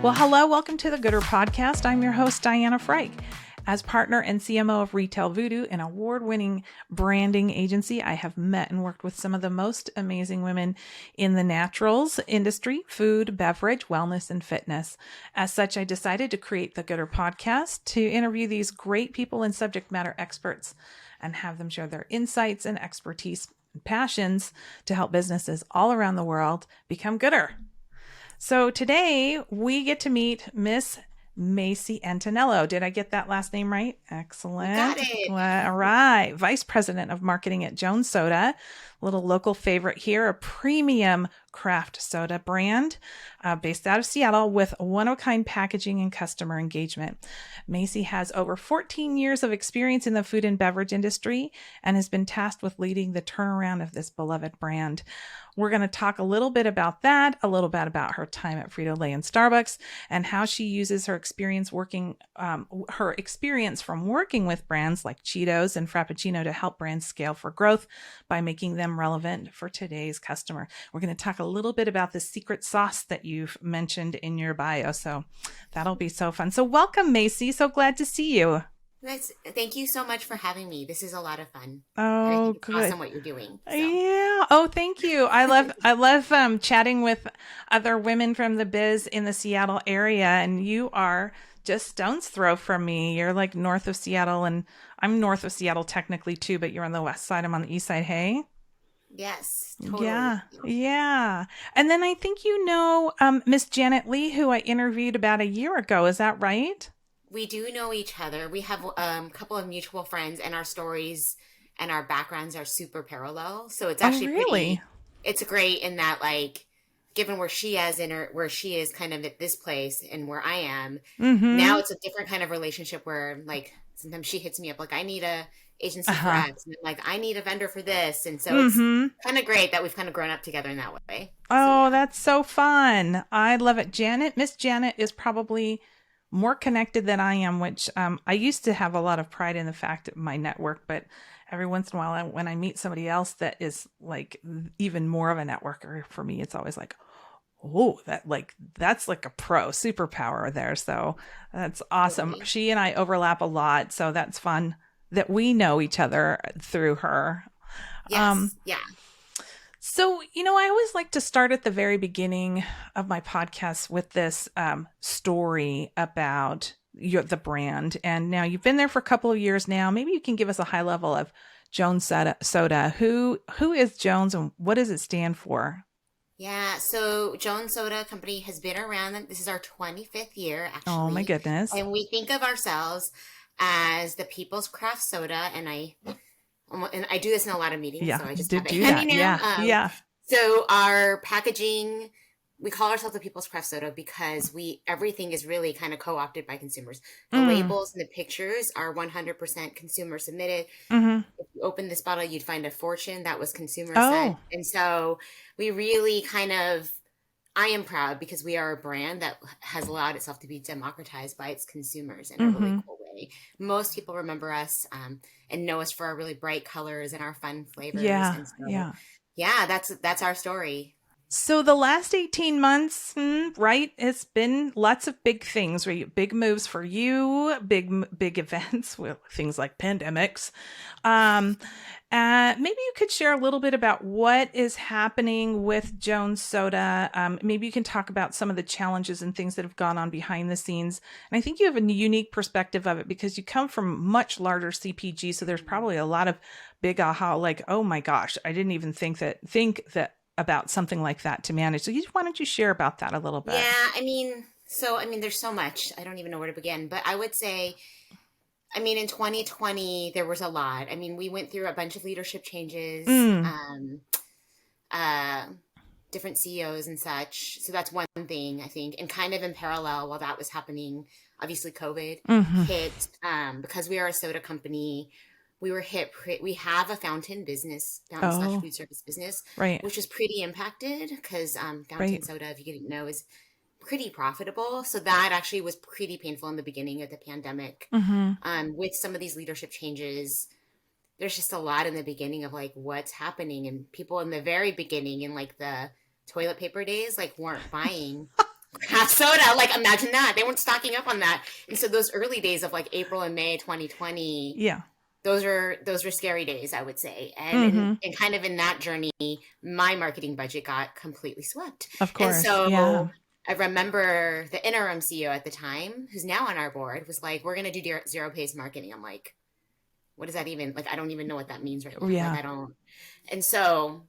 Well, hello, welcome to the Gooder Podcast. I'm your host, Diana Frike. As partner and CMO of Retail Voodoo, an award-winning branding agency, I have met and worked with some of the most amazing women in the naturals industry, food, beverage, wellness, and fitness. As such, I decided to create the Gooder Podcast to interview these great people and subject matter experts and have them share their insights and expertise and passions to help businesses all around the world become gooder. So today we get to meet Miss Maisie Antoniello. Did I get that last name right? Excellent. Got it. All right. Vice President of Marketing at Jones Soda, a little local favorite here, a premium craft soda brand based out of Seattle with one-of-a-kind packaging and customer engagement. Maisie has over 14 years of experience in the food and beverage industry and has been tasked with leading the turnaround of this beloved brand. We're going to talk a little bit about that, a little bit about her time at Frito-Lay and Starbucks, and how she uses her experience from working with brands like Cheetos and Frappuccino to help brands scale for growth by making them relevant for today's customer. We're going to talk a little bit about the secret sauce that you've mentioned in your bio, so that'll be so fun. So welcome, Maisie. So glad to see you. Thank you so much for having me. This is a lot of fun. Oh, it's good. Awesome what you're doing. So. Yeah. Oh, thank you. I love chatting with other women from the biz in the Seattle area, and you are just stone's throw from me. You're like north of Seattle, and I'm north of Seattle technically too, but you're on the west side. I'm on the east side. Hey. Yes. Totally. Yeah. And then I think you know Miss Janet Lee, who I interviewed about a year ago. Is that right? We do know each other. We have a couple of mutual friends, and our stories and our backgrounds are super parallel. So it's actually really? It's great in that, like, given where she is kind of at this place and where I am, now it's a different kind of relationship where, like, sometimes she hits me up like, I need a agency for X, and I'm like, I need a vendor for this. And so it's kind of great that we've kind of grown up together in that way. Oh, yeah. That's so fun. I love it. Miss Janet is probably more connected than I am, which I used to have a lot of pride in the fact of my network, but every once in a while when I meet somebody else that is like even more of a networker for me, it's always like, oh, that's like a pro superpower there. So that's awesome. Totally. She and I overlap a lot, so that's fun that we know each other through her. Yes. Yeah. So, I always like to start at the very beginning of my podcast with this story about the brand. And now you've been there for a couple of years now. Maybe you can give us a high level of Jones Soda. Who is Jones and what does it stand for? Yeah, so Jones Soda Company has been around. This is our 25th year, actually. Oh, my goodness. And we think of ourselves as the people's craft soda. And I do this in a lot of meetings, so I just have it handy now. Yeah. So our packaging, we call ourselves the people's craft soda because everything is really kind of co-opted by consumers. The labels and the pictures are 100% consumer submitted. If you open this bottle, you'd find a fortune that was consumer sent. And so we really I am proud because we are a brand that has allowed itself to be democratized by its consumers in a really cool way. Most people remember us and know us for our really bright colors and our fun flavors. Yeah, and so, yeah, that's our story. So the last 18 months, right, it's been lots of big things, big moves for you, big events with things like pandemics. Maybe you could share a little bit about what is happening with Jones Soda. Maybe you can talk about some of the challenges and things that have gone on behind the scenes. And I think you have a unique perspective of it because you come from much larger CPG. So there's probably a lot of big aha, like, oh my gosh, I didn't even think that about something like that to manage. So why don't you share about that a little bit? Yeah, there's so much. I don't even know where to begin. But I would say, in 2020, there was a lot. We went through a bunch of leadership changes, different CEOs and such. So that's one thing, I think. And kind of in parallel while that was happening, obviously COVID hit. Because we are a soda company, we were hit. We have a fountain slash food service business, right, which was pretty impacted because fountain soda, if you didn't know, is pretty profitable. So that actually was pretty painful in the beginning of the pandemic. With some of these leadership changes, there's just a lot in the beginning of like what's happening, and people in the very beginning in like the toilet paper days like weren't buying craft soda. Like, imagine that. They weren't stocking up on that. And so those early days of like April and May 2020, Yeah. those were scary days, I would say. Mm-hmm. And kind of in that journey, my marketing budget got completely swept. Of And course. so Yeah. I remember the interim CEO at the time, who's now on our board, was like, we're going to do zero-based marketing. I'm like, what does that even, like, I don't even know what that means right now. Yeah. Like, I don't. And so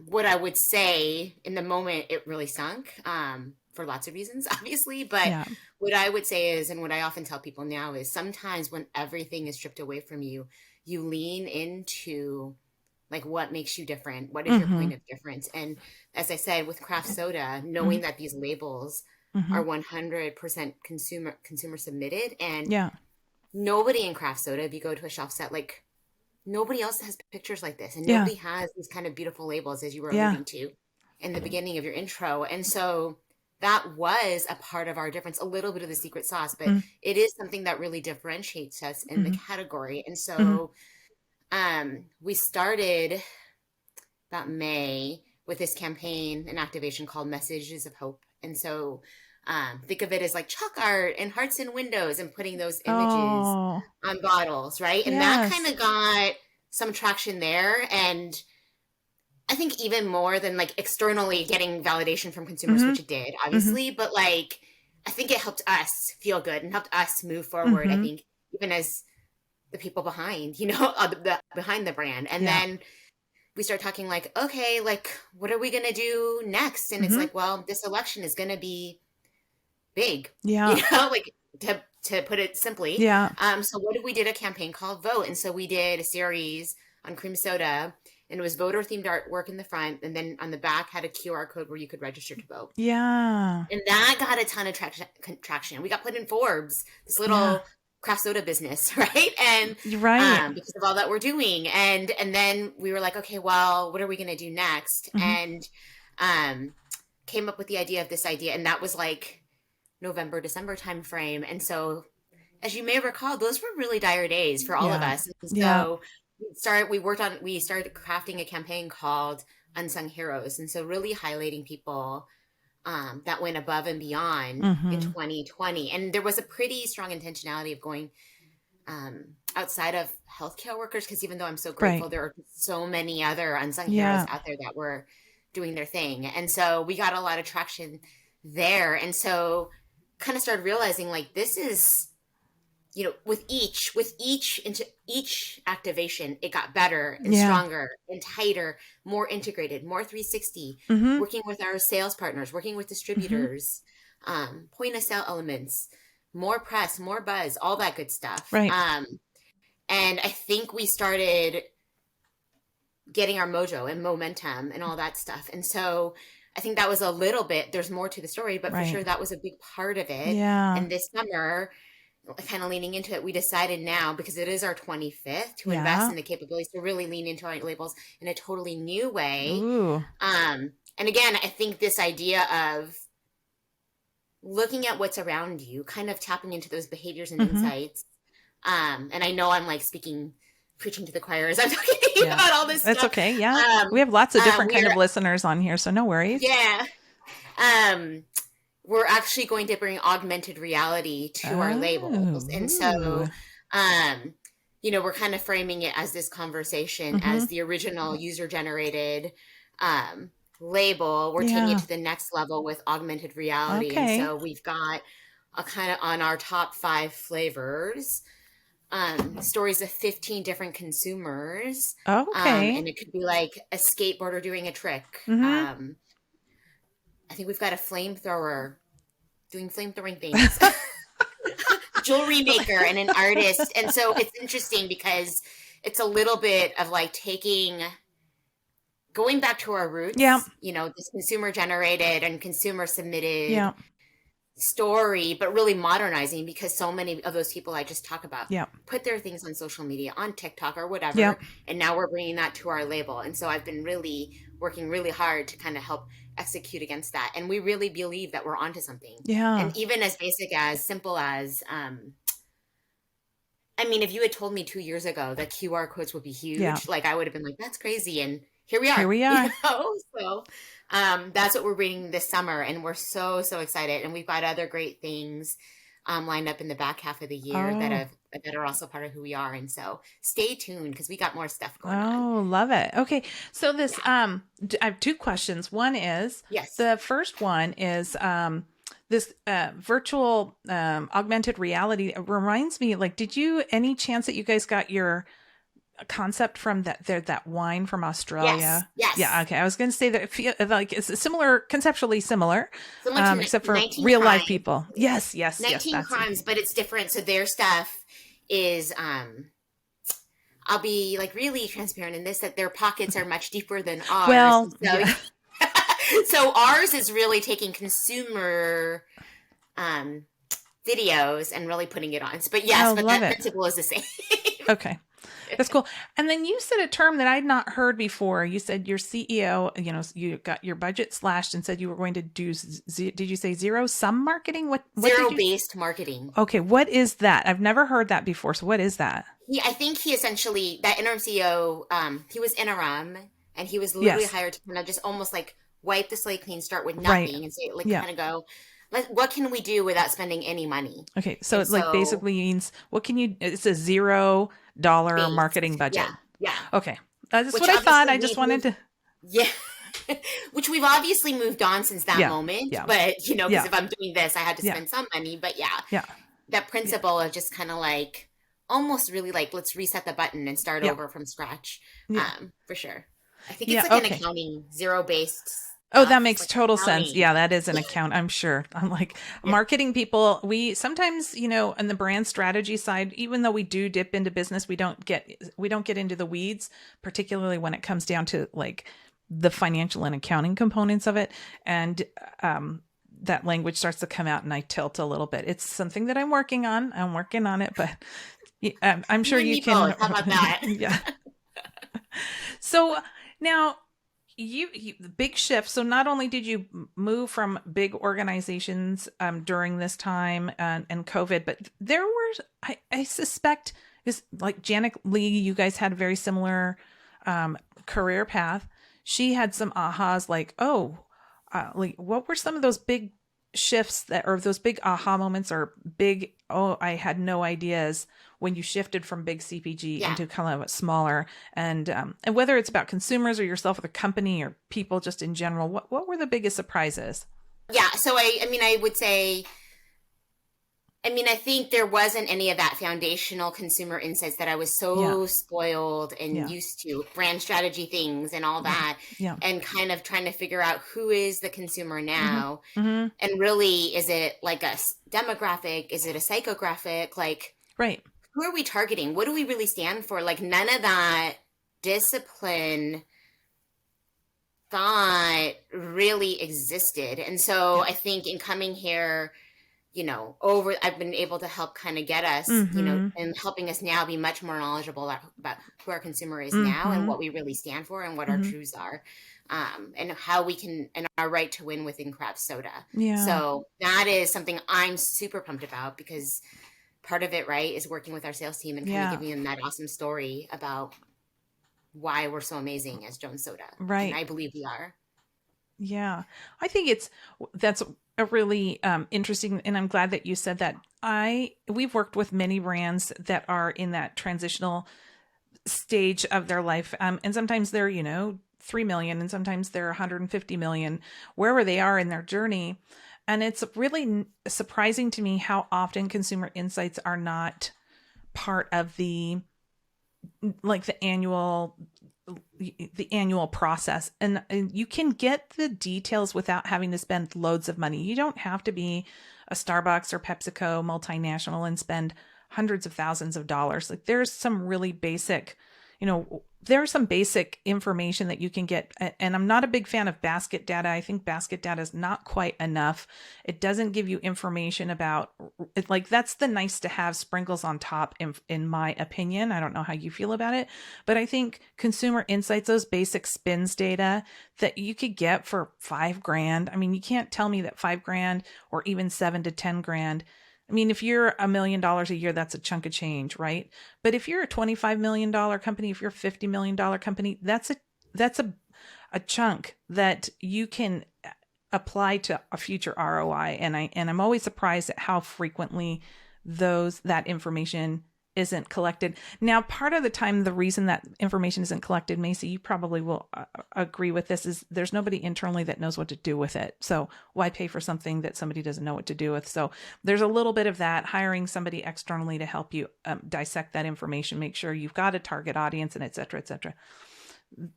what I would say in the moment, it really sunk for lots of reasons, obviously. But Yeah. what I would say is, and what I often tell people now is, sometimes when everything is stripped away from you, you lean into like what makes you different. What is your point of difference? And as I said, with craft soda, knowing that these labels are 100% consumer submitted, and Yeah. nobody in craft soda, if you go to a shelf set, like nobody else has pictures like this, and Yeah. nobody has these kind of beautiful labels, as you were Yeah. alluding to in the beginning of your intro. And so that was a part of our difference, a little bit of the secret sauce, but it is something that really differentiates us in the category. And so we started about May with this campaign and activation called Messages of Hope. And so think of it as like chalk art and hearts in windows and putting those images on bottles, right? And that kind of got some traction there. And I think even more than like externally getting validation from consumers, which it did, obviously, but like I think it helped us feel good and helped us move forward. I think even as the people behind, you know, behind the brand. And then we start talking like, okay, like what are we going to do next? And it's like, well, this election is going to be big, you know, like to put it simply. So we did a campaign called Vote. And so we did a series on cream soda, and it was voter themed artwork in the front. And then on the back had a QR code where you could register to vote. Yeah. And that got a ton of traction. We got put in Forbes, this little craft soda business, right? And because of all that we're doing. And then we were like, okay, well, what are we going to do next? And came up with the idea of this idea. And that was like November, December timeframe. And so as you may recall, those were really dire days for all of us. And so we started crafting a campaign called Unsung Heroes. And so really highlighting people that went above and beyond in 2020. And there was a pretty strong intentionality of going outside of healthcare workers, because even though I'm so grateful, there are so many other unsung heroes out there that were doing their thing. And so we got a lot of traction there. And so kind of started realizing like this is, you know, with each activation, it got better and stronger and tighter, more integrated, more 360, working with our sales partners, working with distributors, point of sale elements, more press, more buzz, all that good stuff. Right. And I think we started getting our mojo and momentum and all that stuff. And so I think that was a little bit, there's more to the story, but for sure that was a big part of it. And this summer, kind of leaning into it, we decided now, because it is our 25th, to invest in the capabilities to really lean into our labels in a totally new way. And again, I think this idea of looking at what's around you, kind of tapping into those behaviors and insights. And I know I'm like preaching to the choir as I'm talking about all this stuff. It's okay. Yeah. We have lots of different kind of listeners on here, so no worries. Yeah. We're actually going to bring augmented reality to our labels. And so, you know, we're kind of framing it as this conversation as the original user-generated label. We're taking it to the next level with augmented reality. And so we've got a kind of on our top 5 flavors, stories of 15 different consumers. And it could be like a skateboarder doing a trick. I think we've got a flamethrower doing flamethrowing things, jewelry maker, and an artist. And so it's interesting because it's a little bit of like going back to our roots, you know, this consumer generated and consumer submitted story, but really modernizing, because so many of those people I just talked about put their things on social media, on TikTok or whatever. And now we're bringing that to our label. And so I've been working really hard to kind of help execute against that. And we really believe that we're onto something. And even as basic as simple as, I mean, if you had told me 2 years ago that QR codes would be huge, like I would have been like, that's crazy. And here we are. You know? So, That's what we're reading this summer, and we're so excited. And we've got other great things lined up in the back half of the year Oh, that are also part of who we are. And so stay tuned because we got more stuff going on. oh, love it. Okay. So this, Yeah. I have two questions. One is, Yes. the first one is, this virtual augmented reality. It reminds me, like, did you any chance that you guys got your concept from that wine from Yes. Australia? Yeah, Yes. okay. I was going to say that it feel like it's similar, conceptually similar, Similar to except for 19 real life Crimes. people. Yes, yes, yes. 19 That's it. Crimes, but it's different. So their stuff is I'll be like really transparent in this that their pockets are much deeper than ours. Well, So yeah. so ours is really taking consumer um videos and really putting it on. But yes, Oh, but love that it. principle is the same. Okay. That's cool. And then you said a term that I'd not heard before. You said your CEO, you got your budget slashed and said you were going to do, did you say zero sum marketing? What did Zero you? based marketing. Okay. What is that? I've never heard that before. So what is that? I think he essentially that interim CEO, he was interim and he was literally Yes. hired to kind of just almost like wipe the slate clean, start with Right. nothing, and say like Yeah. kind of go, what can we do without spending any money? Okay. So And it like so basically means it's a $0 based, marketing yeah, budget. yeah. Okay. That's Which what I thought. obviously I just we've wanted moved, to, yeah, which we've obviously moved on since that yeah. moment. Yeah. But because Yeah. if I'm doing this, I had to Yeah. spend some money. But yeah, Yeah. that Yeah. principle of just kind of like almost really like let's reset the button and start Yeah. over from scratch. Yeah. For sure. I think it's Yeah. like an Okay. accounting zero based Oh, that stuff. It's makes like total sense. accounting. Yeah, that is an account, I'm sure. I'm like Yeah. marketing people, we sometimes, on the brand strategy side, even though we do dip into business, we don't get into the weeds, particularly when it comes down to like the financial and accounting components of it. And that language starts to come out and I tilt a little bit. It's something that I'm working on. I'm working on it, but I'm You sure and you me can. both. How about that? Yeah. So now the big shift. So not only did you move from big organizations during this time and COVID, but there were, I suspect, is like Janet Lee, you guys had a very similar career path. She had some ahas like, oh, like what were some of those big shifts or those big aha moments or big, oh, I had no ideas when you shifted from big CPG Yeah. into kind of a smaller and whether it's about consumers or yourself or the company or people just in general, what were the biggest surprises? Yeah. So I would say, I think there wasn't any of that foundational consumer insights that I was Yeah. so spoiled and Yeah. used to, brand strategy things and all Right. that, Yeah. and kind of trying to figure out who is the consumer Mm-hmm. now. Mm-hmm. And really, is it like a demographic? Is it a psychographic? Like, Right. who are we targeting? What do we really stand for? Like, none of that discipline thought really existed. And so Yeah. I think in coming here, I've been able to help kind of get us, Mm-hmm. and helping us now be much more knowledgeable about who our consumer is now and Mm-hmm. what we really stand for and what our Mm-hmm. truths are, and how we can, and our right to win within craft soda. Yeah. So that is something I'm super pumped about because part of it, right, is working with our sales team and kind of Yeah. giving them that awesome story about why we're so amazing as Jones Soda. And Right. I believe we are. Yeah, I think that's a really interesting, and I'm glad that you said that. We've worked with many brands that are in that transitional stage of their life, and sometimes they're 3 million, and sometimes they're 150 million, wherever they are in their journey, and it's really surprising to me how often consumer insights are not part of the like the annual process, and you can get the details without having to spend loads of money. You don't have to be a Starbucks or PepsiCo multinational and spend hundreds of thousands of dollars. Like there's some really basic, there's some basic information that you can get. And I'm not a big fan of basket data. I think basket data is not quite enough. It doesn't give you information about it. Like that's the nice to have sprinkles on top, in my opinion. I don't know how you feel about it, but I think consumer insights, those basic spins data that you could get for $5,000. I mean, you can't tell me that $5,000 or even 7 to 10 grand. I mean, if you're $1 million a year, that's a chunk of change, right? But if you're a $25 million company, if you're a $50 million company, that's a chunk that you can apply to a future ROI. And I'm always surprised at how frequently that information isn't collected. Now, part of the time, the reason that information isn't collected, Macy, you probably will agree with this, is there's nobody internally that knows what to do with it. So why pay for something that somebody doesn't know what to do with? So there's a little bit of that, hiring somebody externally to help you dissect that information, make sure you've got a target audience, and et cetera, et cetera.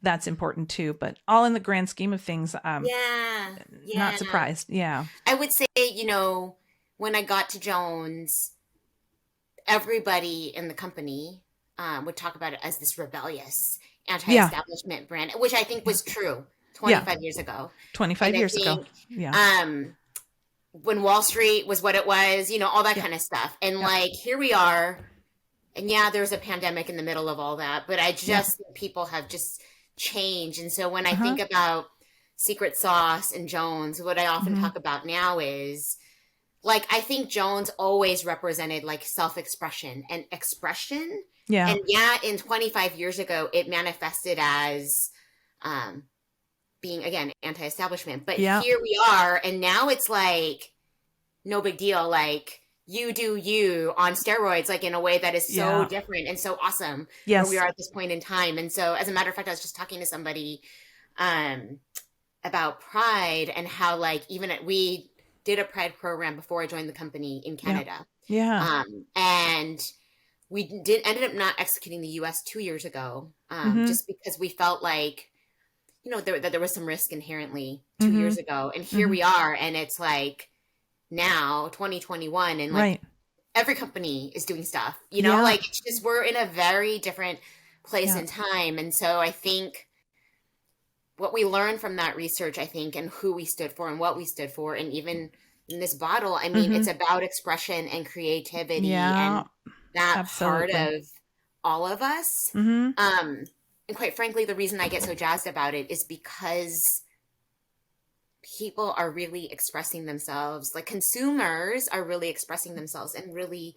That's important too, but all in the grand scheme of things, not surprised. Yeah. I would say, when I got to Jones, everybody in the company would talk about it as this rebellious anti-establishment brand, which I think was true 25 years ago. 25 years ago. Yeah. When Wall Street was what it was, all that kind of stuff. And here we are. And there's a pandemic in the middle of all that, but I just think people have just changed. And so when I think about secret sauce and Jones, what I often talk about now is, I think Jones always represented self-expression and expression. Yeah. And in 25 years ago, it manifested as being, again, anti-establishment. But here we are, and now it's no big deal. You do you on steroids, in a way that is so different and so awesome. Yes. Where we are at this point in time. And so, as a matter of fact, I was just talking to somebody about Pride and how, we did a Pride program before I joined the company in Canada. Yeah. And we ended up not executing the US 2 years ago, just because we felt that there was some risk inherently 2 years ago. And here we are, and it's now 2021, and every company is doing stuff, it's just, we're in a very different place in time. And so I think what we learned from that research, and who we stood for and what we stood for, and even in this bottle, it's about expression and creativity and that part of all of us. And quite frankly, the reason I get so jazzed about it is because people are really expressing themselves, consumers are really expressing themselves in really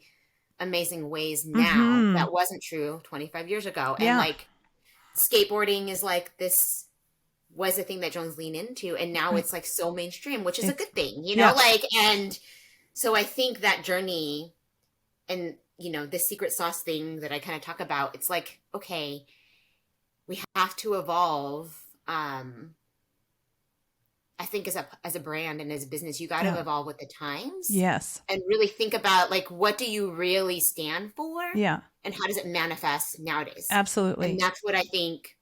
amazing ways now. That wasn't true 25 years ago. And skateboarding is this was a thing that Jones leaned into, and now it's so mainstream, which is a good thing, and so I think that journey and, the secret sauce thing that I kind of talk about, it's okay, we have to evolve. I think as a brand and as a business, you got to evolve with the times. Yes. And really think about what do you really stand for? Yeah. And how does it manifest nowadays? Absolutely. And that's what I think.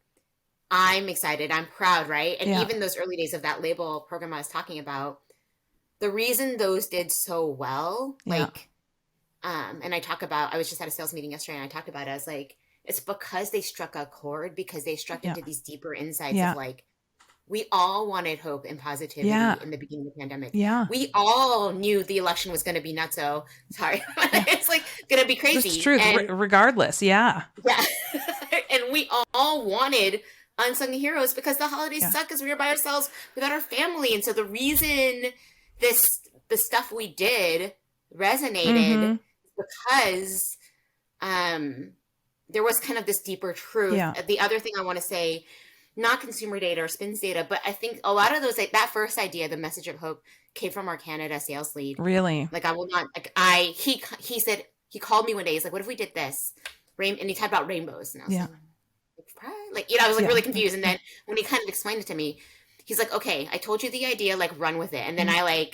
I'm excited. I'm proud, right? And even those early days of that label program I was talking about, the reason those did so well, and I was just at a sales meeting yesterday, and I talked about it. I was it's because they struck a chord, because they struck into these deeper insights of we all wanted hope and positivity in the beginning of the pandemic. Yeah. We all knew the election was going to be nutso. Sorry. It's going to be crazy. It's true. Regardless. Yeah. Yeah. And we all wanted unsung heroes, because the holidays suck, because we were by ourselves without our family. And so the reason the stuff we did resonated because there was kind of this deeper truth. Yeah. The other thing I want to say, not consumer data or spins data, but I think a lot of those, that first idea, the message of hope, came from our Canada sales lead. Really? I will not, he said, he called me one day, he's what if we did this? And he talked about rainbows. And I was I was really confused. And then when he kind of explained it to me, he's okay, I told you the idea, run with it. And then I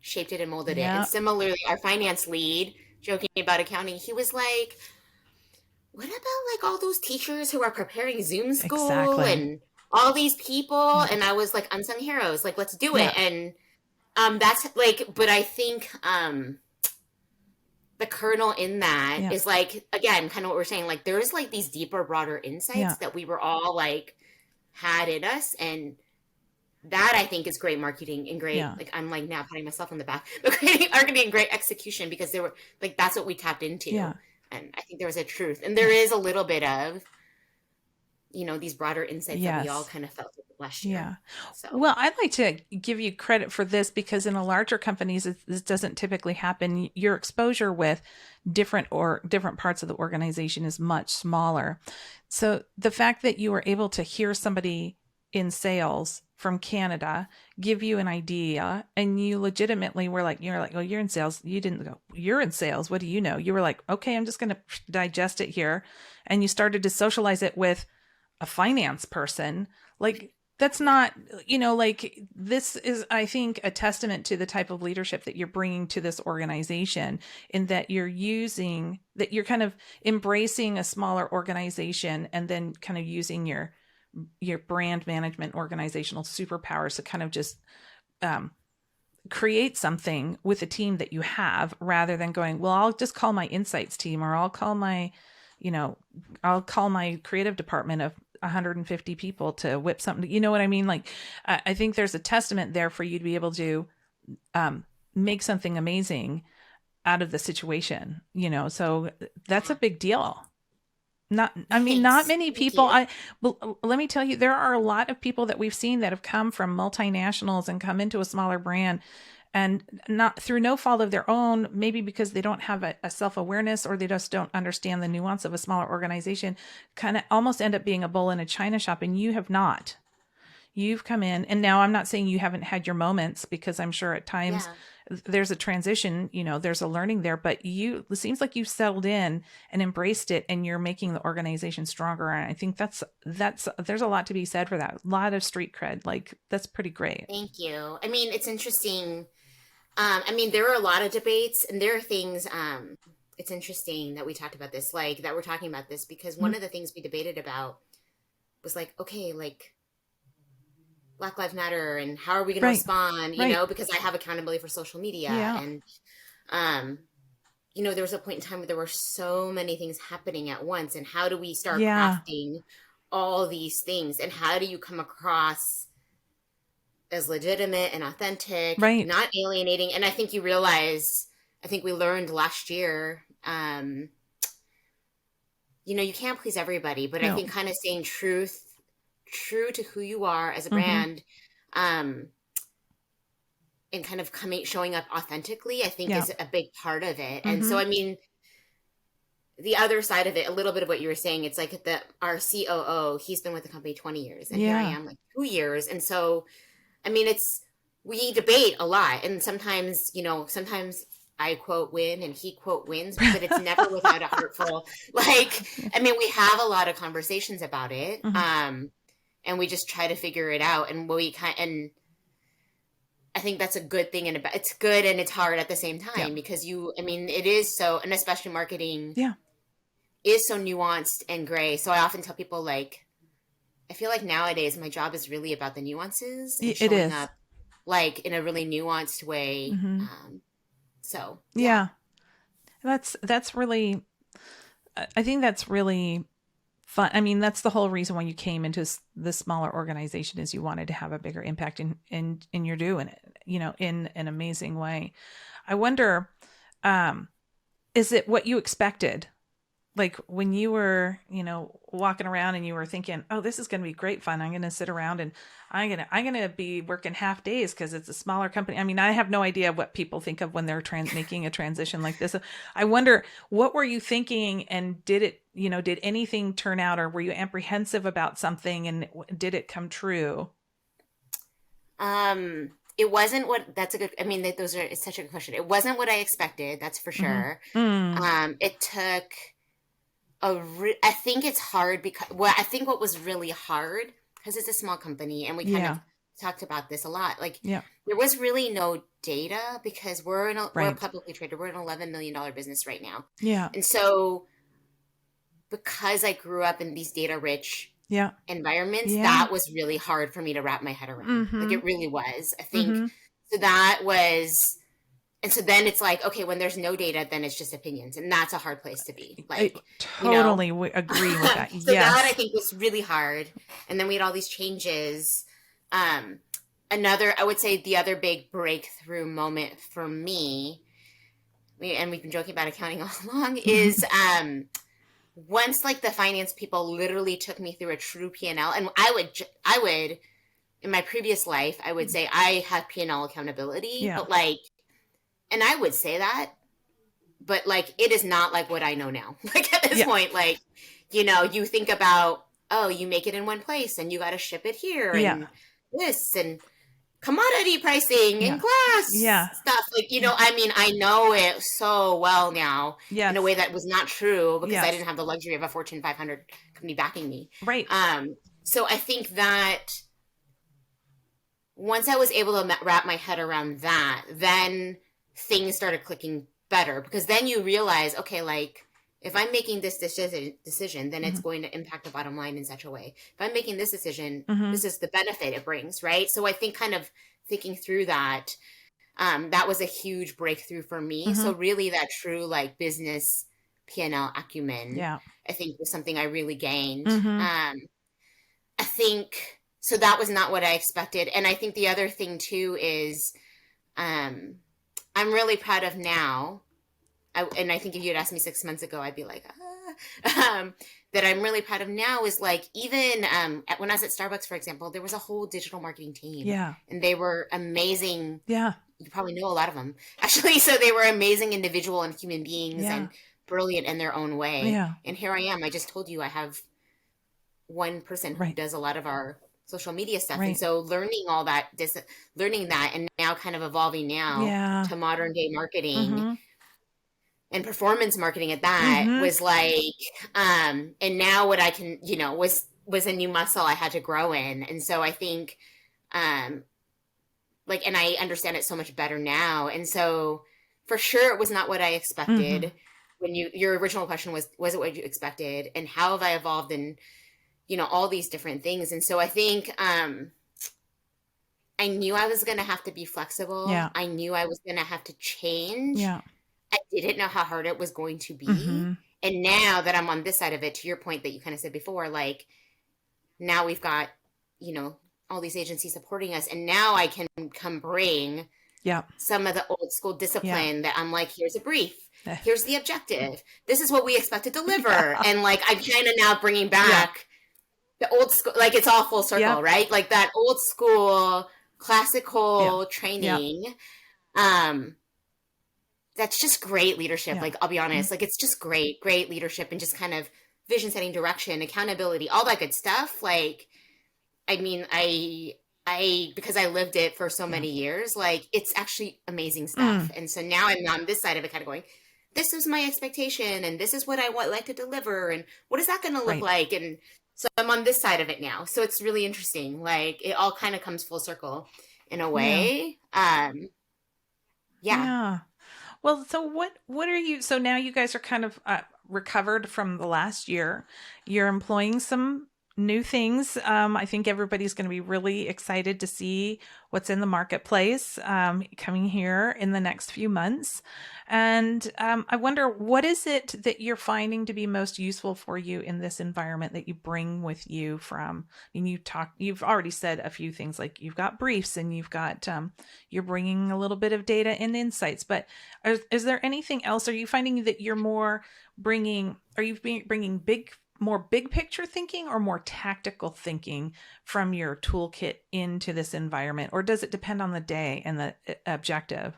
shaped it and molded it. And similarly, our finance lead, joking about accounting, he was what about all those teachers who are preparing Zoom school and all these people? And I was unsung heroes, let's do it. And that's but I think the kernel in that is again, kind of what we're saying, there's these deeper, broader insights that we were all had in us. And that I think is great marketing and great, I'm now patting myself on the back, but great marketing and great execution, because they were that's what we tapped into. Yeah. And I think there was a truth, and there is a little bit of, these broader insights that we all kind of felt last year. Yeah. So. Well, I'd like to give you credit for this, because in the larger companies, this doesn't typically happen. Your exposure with different parts of the organization is much smaller. So the fact that you were able to hear somebody in sales from Canada give you an idea, and you legitimately were like, you're like, oh, you're in sales. You didn't go, you're in sales. What do you know? You were like, okay, I'm just going to digest it here. And you started to socialize it with a finance person. Like, that's not, like, this is, I think, a testament to the type of leadership that you're bringing to this organization, in that you're kind of embracing a smaller organization, and then kind of using your brand management organizational superpowers to kind of just create something with a team that you have, rather than going, well, I'll just call my insights team, or I'll call my creative department of 150 people to whip something. You know what I mean? Like, I think there's a testament there for you to be able to make something amazing out of the situation, so that's a big deal. Not many people. Let me tell you, there are a lot of people that we've seen that have come from multinationals and come into a smaller brand, and not through no fault of their own, maybe because they don't have a self-awareness, or they just don't understand the nuance of a smaller organization, kind of almost end up being a bull in a china shop. And you have not. You've come in, and now I'm not saying you haven't had your moments, because I'm sure at times there's a transition, there's a learning there, but it seems like you've settled in and embraced it, and you're making the organization stronger. And I think there's a lot to be said for that. A lot of street cred. Like, that's pretty great. Thank you. I mean, it's interesting. There are a lot of debates, and there are things, it's interesting that we talked about this, like that we're talking about this, because one of the things we debated about was like, okay, like Black Lives Matter, and how are we going to respond, because I have accountability for social media. And, there was a point in time where there were so many things happening at once, and how do we start crafting all these things, and how do you come across as legitimate and authentic, not alienating? And I think we learned last year, you can't please everybody, but I think kind of staying true to who you are as a brand, and kind of showing up authentically, I think is a big part of it. And so, the other side of it, a little bit of what you were saying, it's like our COO, he's been with the company 20 years, and here I am like 2 years. And so, we debate a lot, and sometimes I quote win and he quote wins, but it's never without a hurtful, we have a lot of conversations about it. And we just try to figure it out, and and I think that's a good thing, and it's good and it's hard at the same time, because it is so, and especially marketing is so nuanced and gray. So I often tell people, like, I feel like nowadays my job is really about the nuances and showing up like in a really nuanced way. So that's really, I think that's really fun. That's the whole reason why you came into the smaller organization, is you wanted to have a bigger impact, and you're doing it, in an amazing way. I wonder, is it what you expected? Like, when you were, walking around and you were thinking, oh, this is going to be great fun. I'm going to sit around and I'm going to be working half days because it's a smaller company. I have no idea what people think of when they're making a transition like this. I wonder, what were you thinking, and did it, did anything turn out, or were you apprehensive about something, and did it come true? It wasn't it's such a good question. It wasn't what I expected. That's for sure. It took I think it's hard because, I think what was really hard, because it's a small company, and we kind of talked about this a lot. Like, there was really no data, because we're publicly traded. We're an $11 million business right now. And so, because I grew up in these data rich environments, that was really hard for me to wrap my head around. Like, it really was. I think so. That was. And so then it's like, okay, when there's no data, then it's just opinions. And that's a hard place to be. Like, I totally agree with that. So that, I think, was really hard. And then we had all these changes. I would say the other big breakthrough moment for me, and we've been joking about accounting all along, is once, like, the finance people literally took me through a true P&L. And I would, in my previous life, I would say I have P&L accountability. But, like, and I would say that, but, like, it is not like what I know now. Like, at this point, like, you think about, oh, you make it in one place and you got to ship it here Yeah. and this and commodity pricing Yeah. and glass Yeah. stuff. Like, I mean, I know it so well now Yes. in a way that was not true because I Yes. didn't have the luxury of a Fortune 500 company backing me. Right. So I think that once I was able to wrap my head around that, then things started clicking better because then you realize, okay, like if I'm making this decision, then it's going to impact the bottom line in such a way. If I'm making this decision, this is the benefit it brings, right? So I think kind of thinking through that, that was a huge breakthrough for me. So really that true like business P&L acumen, I think was something I really gained. I think, so that was not what I expected. And I think the other thing too is, I'm really proud of now. And I think if you had asked me 6 months ago, I'd be like, that I'm really proud of now is like, even when I was at Starbucks, for example, there was a whole digital marketing team. Yeah. And they were amazing. Yeah. You probably know a lot of them, actually. So they were amazing individual and human beings and brilliant in their own way. Yeah. And here I am. I just told you I have one person who does a lot of our social media stuff. And so learning all that, learning that, and now kind of evolving now to modern day marketing and performance marketing at that was like, and now what I can, was a new muscle I had to grow in. And so I think, like, and I understand it so much better now. And so for sure, it was not what I expected. When your original question was it what you expected? And how have I evolved in, all these different things. And so I think, I knew I was going to have to be flexible. Yeah. I knew I was going to have to change. Yeah. I didn't know how hard it was going to be. And now that I'm on this side of it, to your point that you kind of said before, like now we've got, all these agencies supporting us. And now I can come bring some of the old school discipline that I'm like, here's a brief. Here's the objective. This is what we expect to deliver. And like, I'm kind of now bringing back the old school, like it's all full circle, right? Like that old school classical training. That's just great leadership. Like, I'll be honest, like it's just great leadership and just kind of vision setting, direction, accountability, all that good stuff. Like, I mean, I because I lived it for so many years, like it's actually amazing stuff. And so now I'm on this side of it kind of going, this is my expectation and this is what I want like to deliver. And what is that going to look like? And so I'm on this side of it now. So it's really interesting. Like it all kind of comes full circle in a way. Yeah. Well, so what are you, so now you guys are kind of recovered from the last year. You're employing some new things. I think everybody's going to be really excited to see what's in the marketplace coming here in the next few months. And I wonder, what is it that you're finding to be most useful for you in this environment that you bring with you from, and you've already said a few things, like you've got briefs and you've got, you're bringing a little bit of data and insights, but is there anything else? Are you finding that you're more bringing more big picture thinking or more tactical thinking from your toolkit into this environment? Or does it depend on the day and the objective?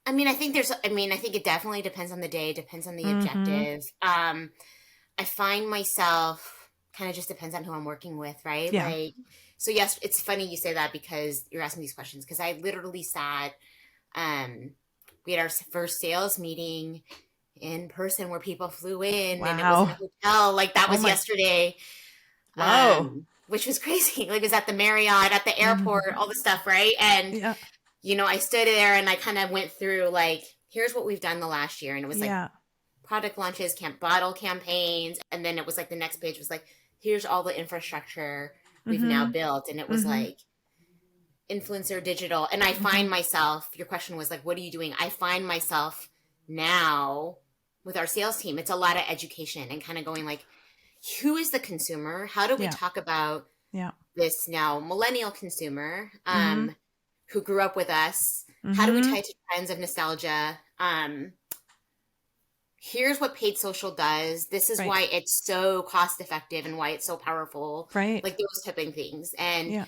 I mean, I think it definitely depends on the day, depends on the objective. I find myself kind of just depends on who I'm working with, right? Yeah. Like, so yes, it's funny you say that because you're asking these questions because I literally sat, we had our first sales meeting in person where people flew in and it was in a hotel. Like that was yesterday. Wow. Which was crazy. Like it was at the Marriott, at the airport, all the stuff, right? And, I stood there and I kind of went through like, here's what we've done the last year. And it was like product launches, bottle campaigns. And then it was like the next page was like, here's all the infrastructure we've now built. And it was like influencer digital. And I find myself, your question was like, what are you doing? I find myself now with our sales team, it's a lot of education and kind of going like, who is the consumer? How do we talk about this now millennial consumer who grew up with us? How do we tie to trends of nostalgia? Here's what paid social does. This is why it's so cost effective and why it's so powerful. Right. Like those type of things. And,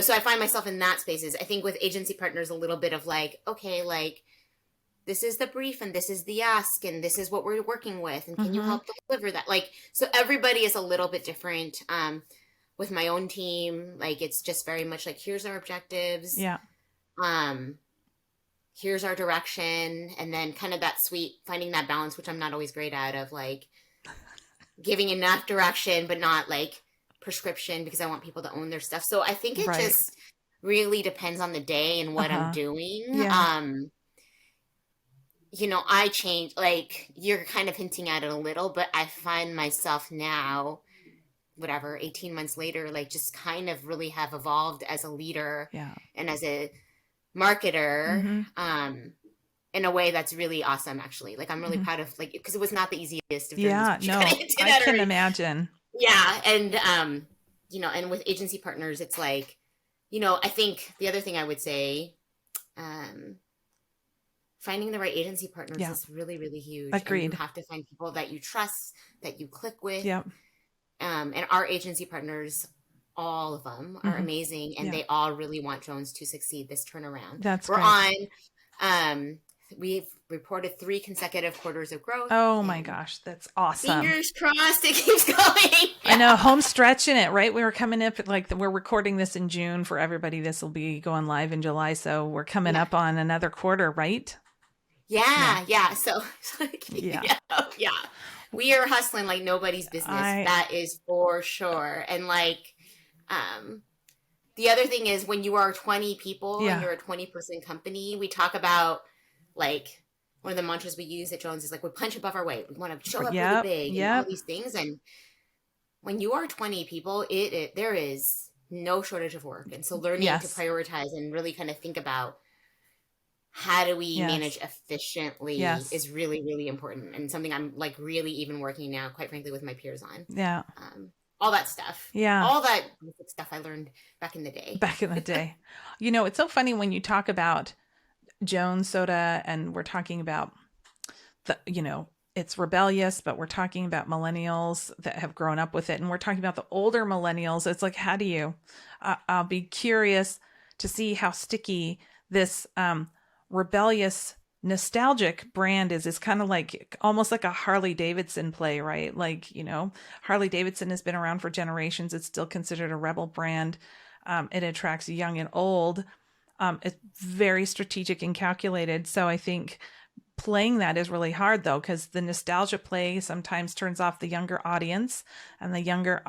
so I find myself in that spaces. I think with agency partners, a little bit of like, okay, like, this is the brief and this is the ask and this is what we're working with and can you help deliver that? Like, so everybody is a little bit different. with my own team, like it's just very much like, here's our objectives. Yeah. Here's our direction. And then kind of that finding that balance, which I'm not always great at, of like giving enough direction, but not like prescription, because I want people to own their stuff. So I think it just really depends on the day and what I'm doing. Yeah. You know, I change, like you're kind of hinting at it a little, but I find myself now, whatever, 18 months later, like just kind of really have evolved as a leader and as a marketer, in a way that's really awesome, actually. Like, I'm really proud of, like, because it was not the easiest of journeys. Yeah, no, I can imagine. Yeah. And, you know, and with agency partners, it's like, you know, I think the other thing I would say, finding the right agency partners is really, really huge. Agreed. And you have to find people that you trust, that you click with. Yep. And our agency partners, all of them are amazing, and they all really want Jones to succeed this turnaround. We're great. We've reported 3 consecutive quarters of growth. Oh my gosh, that's awesome. Fingers crossed it keeps going. I know, home stretch in it, right? We were coming up, like, we're recording this in June for everybody. This will be going live in July. So we're coming up on another quarter, right? Yeah. So we are hustling like nobody's business. That is for sure. And like, the other thing is, when you are 20 people and you're a 20-person company, we talk about, like, one of the mantras we use at Jones is like, we punch above our weight. We want to show up really big and all these things. And when you are 20 people, there is no shortage of work. And so learning to prioritize and really kind of think about how do we manage efficiently is really, really important, and something I'm like really even working now, quite frankly, with my peers on. Yeah. All that stuff. Yeah. All that stuff I learned back in the day. You know, it's so funny when you talk about Jones Soda, and we're talking about it's rebellious, but we're talking about millennials that have grown up with it. And we're talking about the older millennials. It's like, how do you, I'll be curious to see how sticky this, rebellious, nostalgic brand is kind of like almost like a Harley Davidson play, right? Like, you know, Harley Davidson has been around for generations. It's still considered a rebel brand. It attracts young and old. It's very strategic and calculated. So I think playing that is really hard, though, because the nostalgia play sometimes turns off the younger audience, and the younger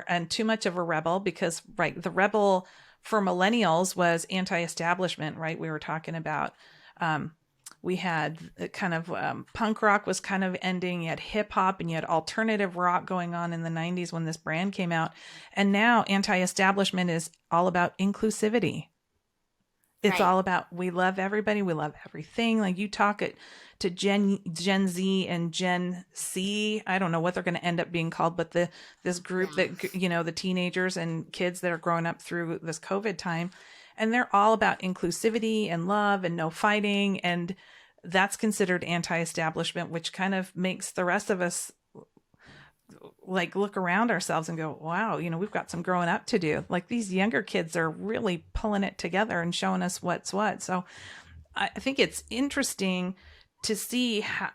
and too much of a rebel, because the rebel for millennials was anti-establishment, right? We were talking about, we had kind of punk rock was kind of ending. You had hip hop and you had alternative rock going on in the 90s when this brand came out. And now anti-establishment is all about inclusivity. It's all about, we love everybody. We love everything. Like, you talk to Gen Z and Gen C. I don't know what they're going to end up being called, but this group that, you know, the teenagers and kids that are growing up through this COVID time, and they're all about inclusivity and love and no fighting. And that's considered anti-establishment, which kind of makes the rest of us like look around ourselves and go, wow, you know, we've got some growing up to do. Like, these younger kids are really pulling it together and showing us what's what. So I think it's interesting to see how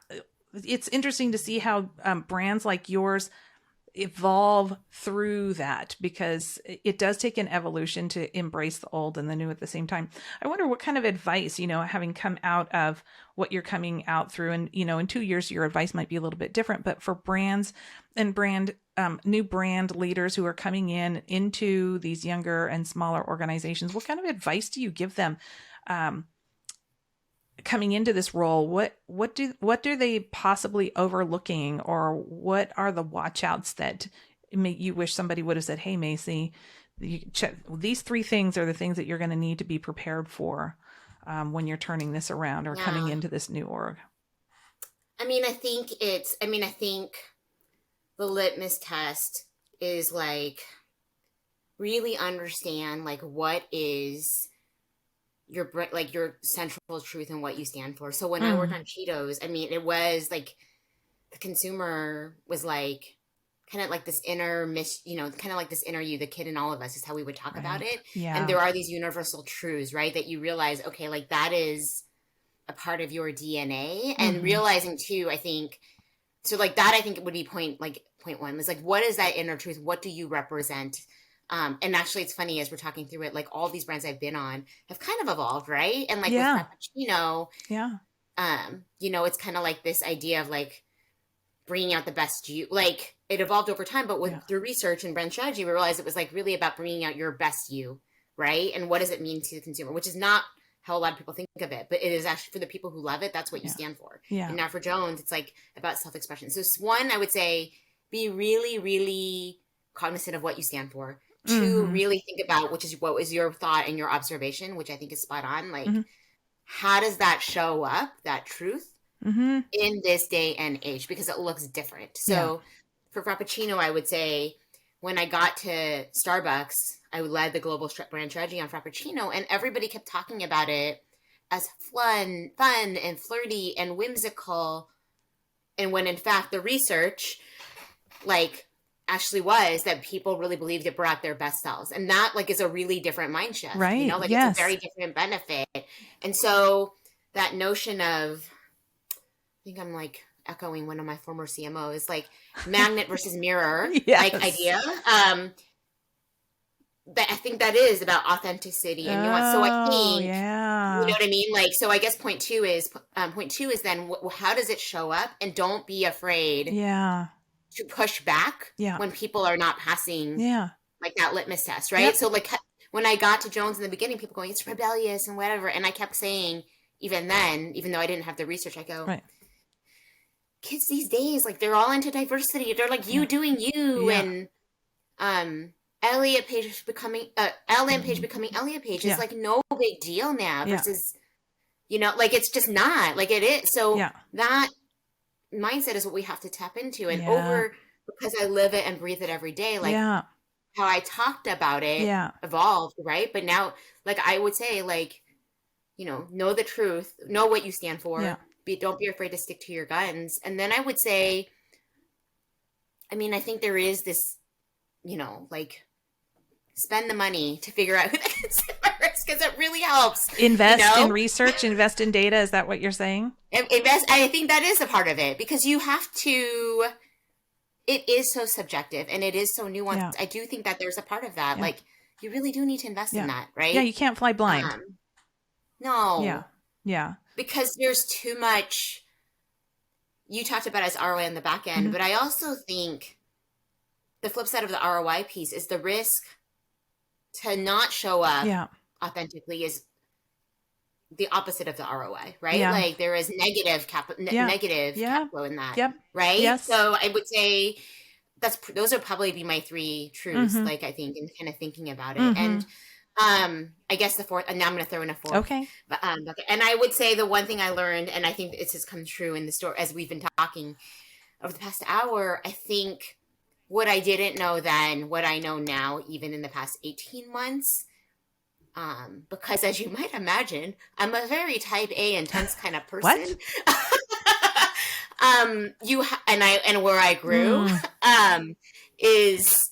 brands like yours evolve through that, because it does take an evolution to embrace the old and the new at the same time. I wonder what kind of advice, you know, having come out of what you're coming out through, and, you know, in 2 years, your advice might be a little bit different, but for brands and new brand leaders who are coming into these younger and smaller organizations, what kind of advice do you give them, coming into this role? What do they possibly overlooking, or what are the watch outs that you wish somebody would have said, hey, Maisie, these 3 things are the things that you're going to need to be prepared for when you're turning this around or coming into this new org? I think the litmus test is like, really understand like what is your central truth and what you stand for. So when I worked on Cheetos, it was like the consumer was like kind of like this inner kind of like this inner you, the kid in all of us, is how we would talk about it. Yeah. And there are these universal truths, right? That you realize, okay, like that is a part of your DNA. And realizing too, I think, so like that, I think it would be point 1 is like, what is that inner truth? What do you represent And actually it's funny as we're talking through it, like all these brands I've been on have kind of evolved, right? And like with Yeah. Frappuccino, Yeah. it's kind of like this idea of like bringing out the best you, like it evolved over time, but through research and brand strategy, we realized it was like really about bringing out your best you, right? And what does it mean to the consumer, which is not how a lot of people think of it, but it is actually for the people who love it. That's what you stand for. Yeah. And now for Jones, it's like about self-expression. So one, I would say, be really, really cognizant of what you stand for. Two, really think about what was your thought and your observation, which I think is spot on. Like, how does that show up, that truth, in this day and age? Because it looks different. So for Frappuccino, I would say when I got to Starbucks, I led the global brand strategy on Frappuccino, and everybody kept talking about it as fun and flirty and whimsical. And when in fact the research, like, actually was that people really believed it brought their best selves. And that like is a really different mind shift, right? Like it's a very different benefit. And so that notion of, I think I'm like echoing one of my former CMOs, like magnet versus mirror, like idea. That I think that is about authenticity and nuance. So I think, you know what I mean? Like, so I guess point two is then how does it show up? And don't be afraid to push back when people are not passing like that litmus test, right? So like when I got to Jones in the beginning, people going, it's rebellious and whatever. And I kept saying, even then, even though I didn't have the research, I go, kids these days, like they're all into diversity. They're like you doing you. And Elliot Page becoming Ellen Page becoming Elliot Page is like no big deal now versus, like it's just not like it is. So that mindset is what we have to tap into, and because I live it and breathe it every day, like how I talked about it evolved, right? But now, like I would say, like, know the truth, know what you stand for, don't be afraid to stick to your guns. And then I would say, I mean, I think there is this, like, spend the money to figure out who the consumer is, because it really helps. Invest in research, invest in data. Is that what you're saying? Invest. I think that is a part of it, because you have to, it is so subjective and it is so nuanced. I do think that there's a part of that. Like, you really do need to invest in that, right? Yeah, you can't fly blind. No. Yeah. Because there's too much, you talked about as ROI on the back end, but I also think the flip side of the ROI piece is the risk to not show up authentically is the opposite of the ROI, right? Like there is negative cash flow in that, right? Yes. So I would say those would probably be my three truths, like I think, and kind of thinking about it. And I guess the fourth, and now I'm going to throw in a fourth. Okay. But, and I would say the one thing I learned, and I think this has come true in the store as we've been talking over the past hour, I think what I didn't know then, what I know now, even in the past 18 months, because as you might imagine, I'm a very type A intense kind of person. And where I grew, is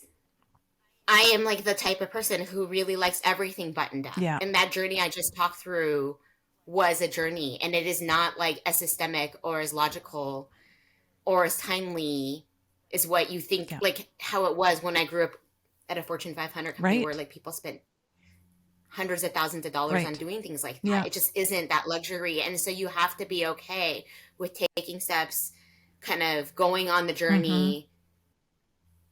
I am like the type of person who really likes everything buttoned up. And that journey I just talked through was a journey, and it is not like as systemic or as logical or as timely is what you think, like how it was when I grew up at a Fortune 500 company where like people spent hundreds of thousands of dollars on doing things like that. It just isn't that luxury. And so you have to be okay with taking steps, kind of going on the journey,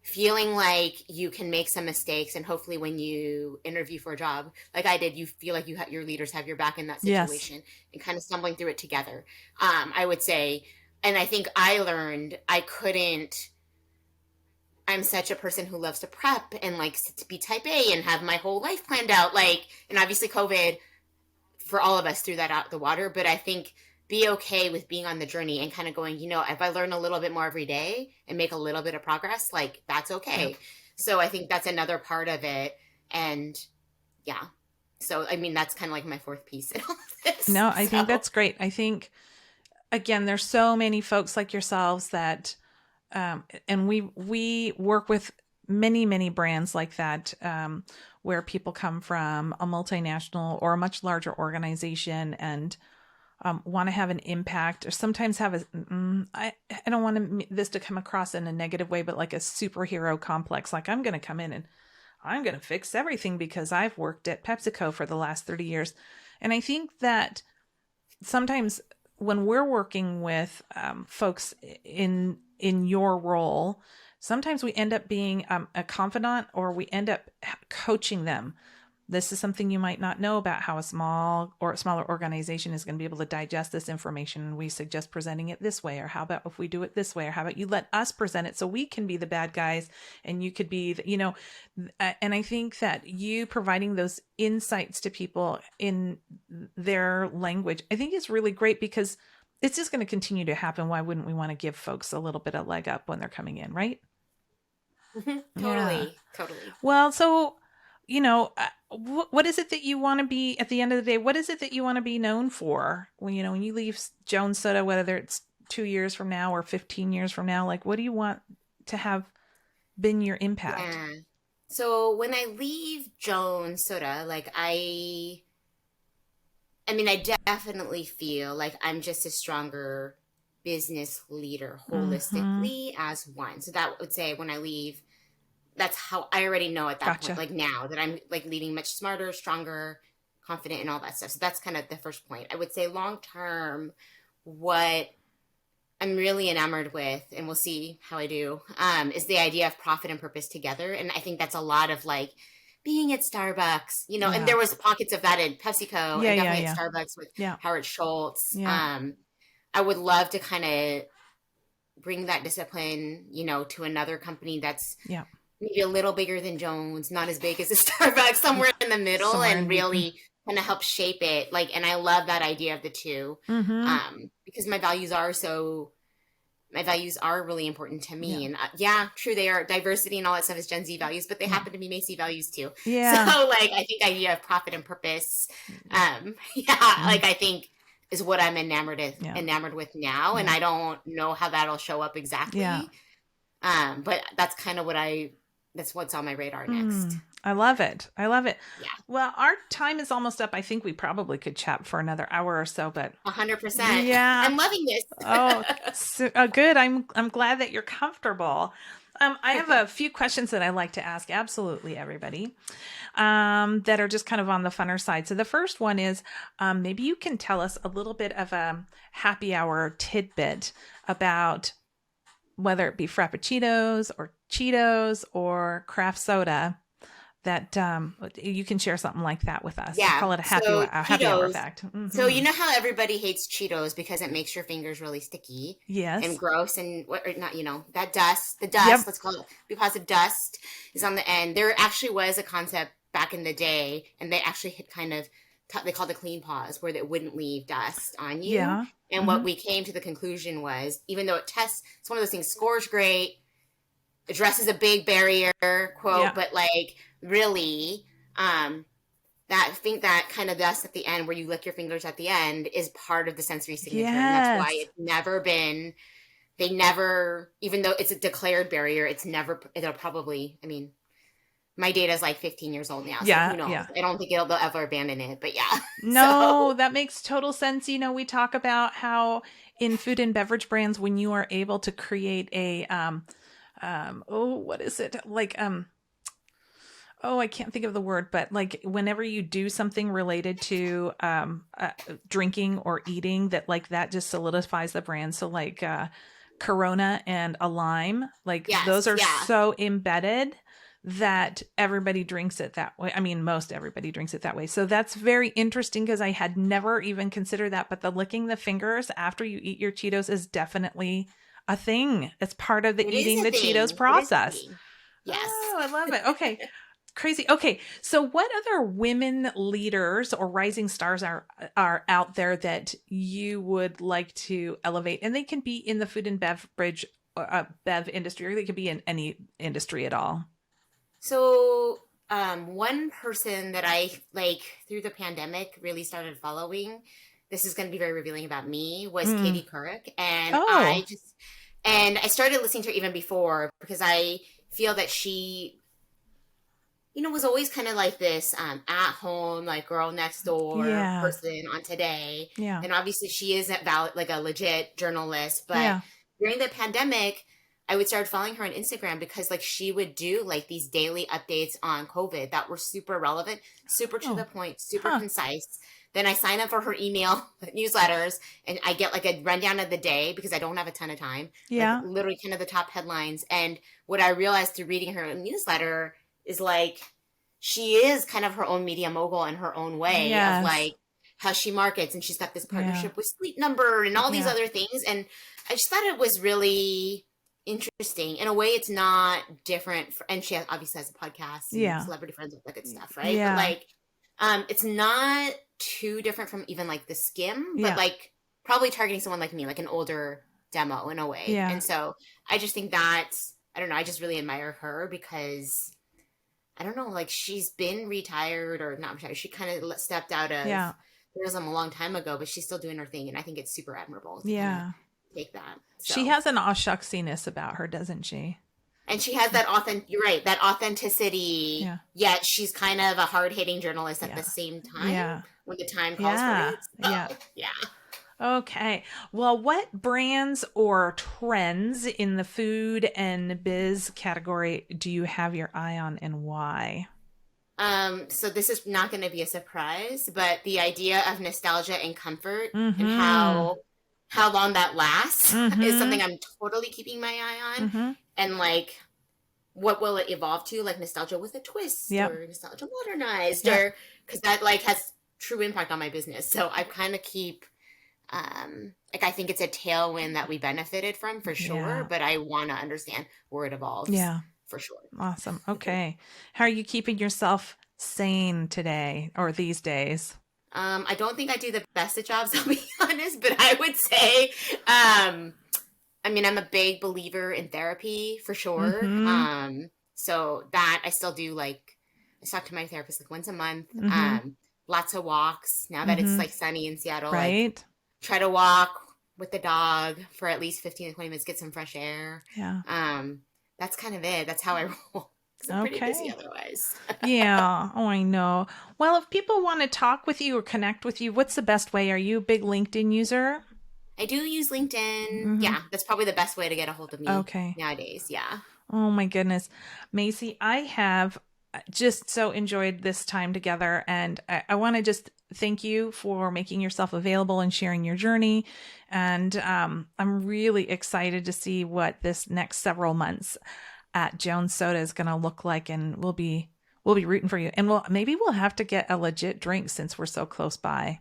feeling like you can make some mistakes. And hopefully when you interview for a job, like I did, you feel like your leaders have your back in that situation and kind of stumbling through it together. I would say, and I think I learned I'm such a person who loves to prep and likes to be type A and have my whole life planned out. Like, and obviously COVID for all of us threw that out the water, but I think be okay with being on the journey and kind of going, if I learn a little bit more every day and make a little bit of progress, like that's okay. So I think that's another part of it. And so, I mean, that's kind of like my fourth piece in all of this. No, I think that's great. I think, again, there's so many folks like yourselves that, and we work with many brands like that, where people come from a multinational or a much larger organization and want to have an impact, or sometimes have I don't want this to come across in a negative way, but like a superhero complex. Like, I'm going to come in and I'm going to fix everything because I've worked at PepsiCo for the last 30 years. And I think that sometimes when we're working with folks in your role, sometimes we end up being a confidant, or we end up coaching them. This is something you might not know about how a smaller organization is going to be able to digest this information. We suggest presenting it this way, or how about if we do it this way, or how about you let us present it so we can be the bad guys and you could be, and I think that you providing those insights to people in their language, I think is really great, because it's just going to continue to happen. Why wouldn't we want to give folks a little bit of leg up when they're coming in, right? Totally. Well, so, what is it that you want to be at the end of the day? What is it that you want to be known for when you leave Jones Soda, whether it's 2 years from now or 15 years from now? Like, what do you want to have been your impact? Yeah. So when I leave Jones Soda, like I definitely feel like I'm just a stronger business leader holistically as one. So that would say when I leave, that's how I already know at that point, like now that I'm like leaving much smarter, stronger, confident, and all that stuff. So that's kind of the first point. I would say long term, what I'm really enamored with, and we'll see how I do, is the idea of profit and purpose together. And I think that's a lot of like being at Starbucks, and there was pockets of that in PepsiCo and definitely at Starbucks with Howard Schultz. I would love to kind of bring that discipline, to another company that's maybe a little bigger than Jones, not as big as a Starbucks, somewhere in the middle, and really kind of help shape it. Like, and I love that idea of the two, because my values are really important to me. And true, they are diversity and all that stuff is Gen Z values, but they happen to be Macy values too. So like, I think idea of profit and purpose, like I think is what I'm enamored with now. And I don't know how that'll show up exactly. But that's kind of that's what's on my radar next. I love it. Yeah. Well, our time is almost up. I think we probably could chat for another hour or so, but 100%. Yeah. I'm loving this. Good. I'm glad that you're comfortable. I have a few questions that I like to ask absolutely everybody, that are just kind of on the funner side. So the first one is, maybe you can tell us a little bit of a happy hour tidbit about whether it be Frappuccinos or Cheetos or craft soda, that you can share something like that with us. Yeah. Call it a happy hour fact. So you know how everybody hates Cheetos because it makes your fingers really sticky and gross and that dust, let's call it deposit dust, is on the end. There actually was a concept back in the day, and they actually had kind of they called it clean paws, where it wouldn't leave dust on you. Yeah. And what we came to the conclusion was, even though it's one of those things, scores great, addresses a big barrier, but like really, that kind of dust at the end where you lick your fingers at the end is part of the sensory signature. And that's why it's never been, even though it's a declared barrier, it'll probably, my data is like 15 years old now. So who knows? I don't think they'll ever abandon it, but No, that makes total sense. We talk about how in food and beverage brands, when you are able to create a, what is it? Like, I can't think of the word, but like whenever you do something related to, drinking or eating, that just solidifies the brand. So like, Corona and a lime, those are so embedded that everybody drinks it that way. Most everybody drinks it that way. So that's very interesting, because I had never even considered that. But the licking the fingers after you eat your Cheetos is definitely a thing. It's part of the eating the Cheetos process. Yes. Oh, I love it. Okay. Crazy. Okay. So what other women leaders or rising stars are out there that you would like to elevate? And they can be in the food and beverage, bev industry, or they could be in any industry at all. So, one person that I through the pandemic really started following, this is going to be very revealing about me, was Katie Couric. And I started listening to her even before, because I feel that she, was always kind of like this, at home, like girl next door person on Today. Yeah. And obviously she is a legit journalist, but during the pandemic, I would start following her on Instagram because like she would do like these daily updates on COVID that were super relevant, super to the point, super concise. Then I sign up for her email newsletters and I get like a rundown of the day because I don't have a ton of time. Yeah. Like literally kind of the top headlines. And what I realized through reading her newsletter is like, she is kind of her own media mogul in her own way of like how she markets. And she's got this partnership with Sleep Number and all these other things. And I just thought it was really interesting. In a way, it's not different. And she obviously has a podcast. And Celebrity Friends, all that good stuff, right? Yeah. But like, it's not too different from even like the Skim, but like probably targeting someone like me, like an older demo in a way. Yeah. And so I just think that, I don't know, I just really admire her because I don't know, like she's been retired or not retired. She kind of stepped out of tourism a long time ago, but she's still doing her thing. And I think it's super admirable to take that. So. She has an aw shucksiness about her, doesn't she? And she has that you're right, that authenticity, yet she's kind of a hard-hitting journalist at the same time when the time calls for it. So, yeah. Okay. Well, what brands or trends in the food and biz category do you have your eye on and why? So this is not going to be a surprise, but the idea of nostalgia and comfort and how long that lasts is something I'm totally keeping my eye on. And like, what will it evolve to? Like nostalgia with a twist or nostalgia modernized or because that like has true impact on my business. So I kind of keep like I think it's a tailwind that we benefited from for sure, but I want to understand where it evolves. Yeah, for sure. Awesome. Okay. How are you keeping yourself sane today or these days? I don't think I do the best of jobs, I'll be honest, but I would say, I mean, I'm a big believer in therapy for sure. So that I still do like, I talk to my therapist like once a month, lots of walks now that it's like sunny in Seattle, like try to walk with the dog for at least 15 to 20 minutes, get some fresh air. Yeah. That's kind of it. That's how I roll. I'm pretty busy otherwise. Yeah. Oh, I know. Well, if people want to talk with you or connect with you, what's the best way? Are you a big LinkedIn user? I do use LinkedIn. Yeah. That's probably the best way to get a hold of me nowadays. Yeah. Oh my goodness. Maisie, I have just so enjoyed this time together. And I want to just thank you for making yourself available and sharing your journey. And I'm really excited to see what this next several months at Jones Soda is going to look like. And we'll be rooting for you. And maybe we'll have to get a legit drink since we're so close by.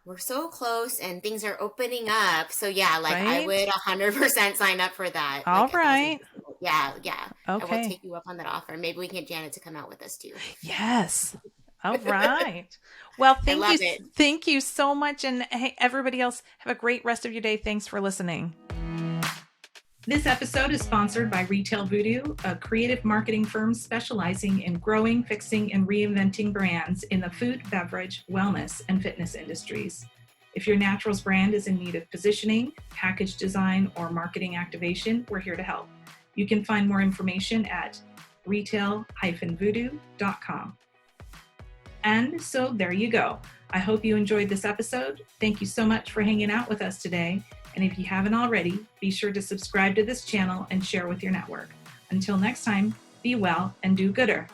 We're so close and things are opening up. So yeah, like I would 100% sign up for that. All right. Yeah. Okay. I will take you up on that offer. Maybe we can get Janet to come out with us too. Yes. All right. Well, thank you so much. And hey, everybody else, have a great rest of your day. Thanks for listening. This episode is sponsored by Retail Voodoo, a creative marketing firm specializing in growing, fixing, and reinventing brands in the food, beverage, wellness, and fitness industries. If your naturals brand is in need of positioning, package design, or marketing activation, we're here to help. You can find more information at retail-voodoo.com. And so there you go. I hope you enjoyed this episode. Thank you so much for hanging out with us today. And if you haven't already, be sure to subscribe to this channel and share with your network. Until next time, be well and do gooder.